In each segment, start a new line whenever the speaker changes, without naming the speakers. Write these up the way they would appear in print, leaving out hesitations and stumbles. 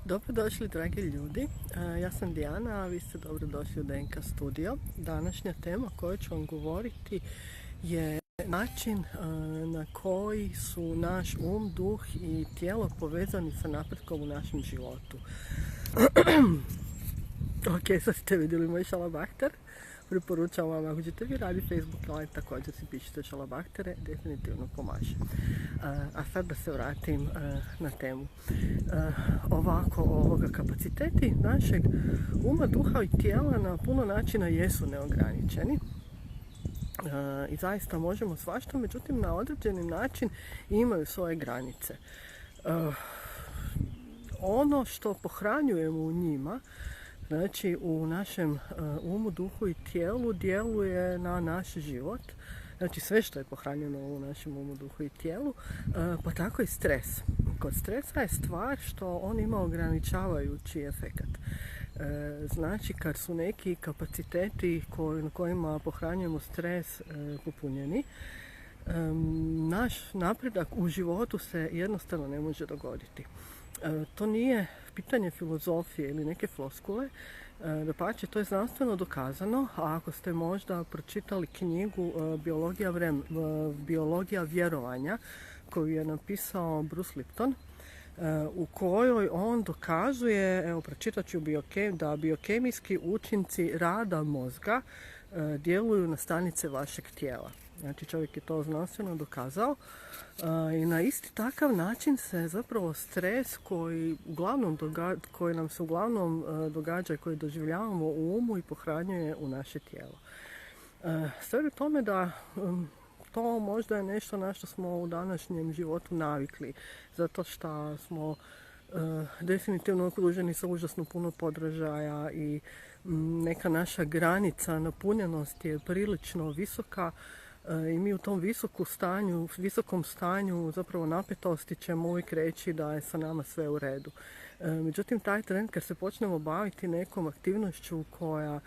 Dobrodošli dragi ljudi, ja sam Dijana, a vi ste dobrodošli u DNK Studio. Današnja tema o kojoj ću vam govoriti je način na koji su naš duh i tijelo povezani sa napretkom u našem životu. Ok, sad ste vidjeli moj šalabahter. Preporučam vam, ako ćete vi raditi Facebook live, također si pišite šalabahtere, definitivno pomaže. A sad da se vratim na temu. Kapaciteti našeg uma, duha i tijela na puno načina jesu neograničeni. I zaista možemo svašta, međutim na određeni način imaju svoje granice. Ono što pohranjujemo u njima, znači u našem umu, duhu i tijelu, djeluje na naš život. Znači sve što je pohranjeno u našem umu, duhu i tijelu, pa tako i stres. Kod stresa je stvar što on ima ograničavajući efekat. Znači kad su neki kapaciteti na kojima pohranjujemo stres popunjeni, naš napredak u životu se jednostavno ne može dogoditi. To nije pitanje filozofije ili neke floskule, dapače, to je znanstveno dokazano, a ako ste možda pročitali knjigu Biologija vjerovanja, koju je napisao Bruce Lipton, u kojoj on dokazuje, evo pročitat ću, da biokemijski učinci rada mozga djeluju na stanice vašeg tijela. Znači čovjek je to znanstveno dokazao i na isti takav način se zapravo stres koji nam se uglavnom događa i koji doživljavamo u umu i pohranjuje u naše tijelo. Stvar je tome da to možda je nešto na što smo u današnjem životu navikli, zato što smo definitivno okruženi sa užasno puno podražaja i neka naša granica napunjenosti je prilično visoka. I mi u tom visokom stanju zapravo napetosti ćemo uvijek reći da je sa nama sve u redu. Međutim, taj trend kad se počnemo baviti nekom aktivnošću koja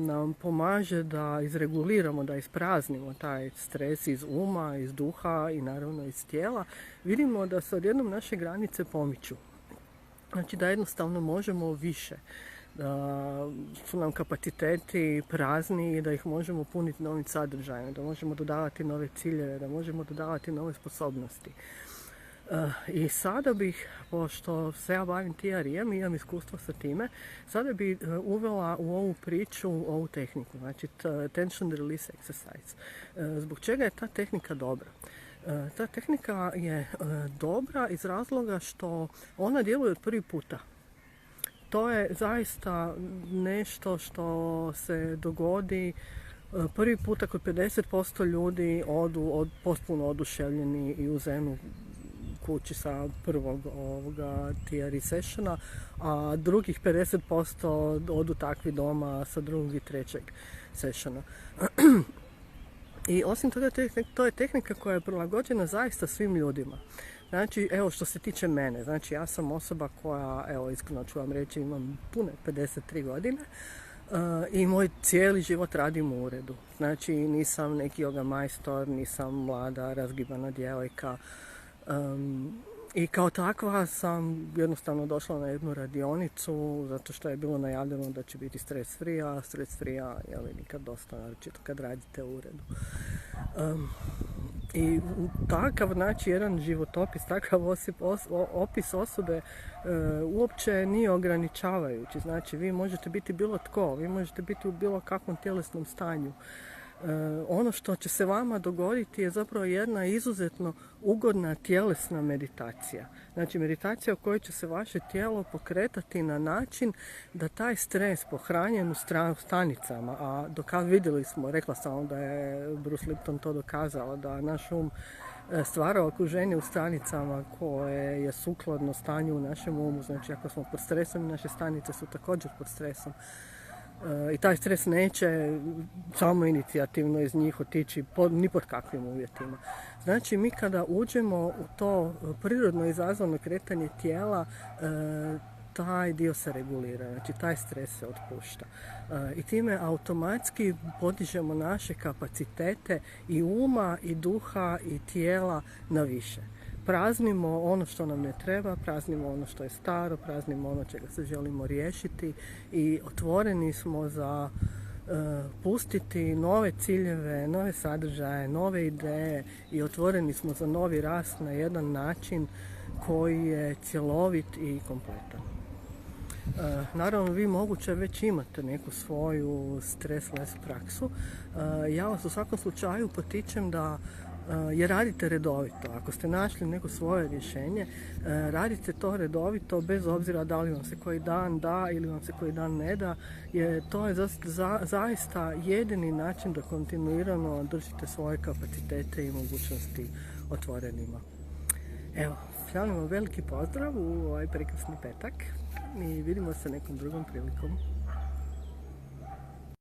nam pomaže da izreguliramo, da ispraznimo taj stres iz uma, iz duha i naravno iz tijela, vidimo da se odjednom naše granice pomiču. Znači da jednostavno možemo više, da su nam kapaciteti prazni i da ih možemo puniti novim sadržajem, da možemo dodavati nove ciljeve, da možemo dodavati nove sposobnosti. I sada bih, pošto se ja bavim TRI-em i imam iskustvo sa time, sada bih uvela u ovu priču ovu tehniku, znači Tension Release Exercise. Zbog čega je ta tehnika dobra? Ta tehnika je dobra iz razloga što ona djeluje od prvi puta. To je zaista nešto što se dogodi prvi puta kod 50% ljudi odu potpuno oduševljeni i u zenu kući sa prvog TRI sessiona, a drugih 50% odu takvi doma sa drugog i trećeg sessiona. I osim toga, to je tehnika koja je prilagođena zaista svim ljudima. Znači, evo što se tiče mene, znači ja sam osoba koja, evo iskreno ću vam reći, imam pune 53 godine i moj cijeli život radim u uredu. Znači nisam neki yoga majstor, nisam mlada, razgibana djevojka i kao takva sam jednostavno došla na jednu radionicu zato što je bilo najavljeno da će biti stres free, a stres free je nikad dosta, naročito kad radite u uredu. I takav, znači, jedan životopis, takav opis osobe uopće nije ograničavajući. Znači, vi možete biti bilo tko, vi možete biti u bilo kakvom tjelesnom stanju. Ono što će se vama dogoditi je zapravo jedna izuzetno ugodna tjelesna meditacija. Znači meditacija u kojoj će se vaše tijelo pokretati na način da taj stres pohranjen u stanicama, a vidjeli smo, rekla sam vam da je Bruce Lipton to dokazao, da naš stvara okruženje u stanicama koje je sukladno stanju u našem umu. Znači ako smo pod stresom, naše stanice su također pod stresom. I taj stres neće samo inicijativno iz njih otići ni pod kakvim uvjetima. Znači mi kada uđemo u to prirodno izazvano kretanje tijela, taj dio se regulira, znači taj stres se otpušta. I time automatski podižemo naše kapacitete i uma, i duha, i tijela na više. praznimo ono što nam ne treba, praznimo ono što je staro, praznimo ono čega se želimo riješiti i otvoreni smo za pustiti nove ciljeve, nove sadržaje, nove ideje i otvoreni smo za novi rast na jedan način koji je cjelovit i kompletan. Naravno, vi moguće već imate neku svoju stressless praksu. Ja vas u svakom slučaju potičem da je radite redovito. Ako ste našli neko svoje rješenje, radite to redovito bez obzira da li vam se koji dan da ili vam se koji dan ne da. To je zaista jedini način da kontinuirano držite svoje kapacitete i mogućnosti otvorenima. Evo, šaljem vam veliki pozdrav u ovaj prekrasni petak i vidimo se nekom drugom prilikom.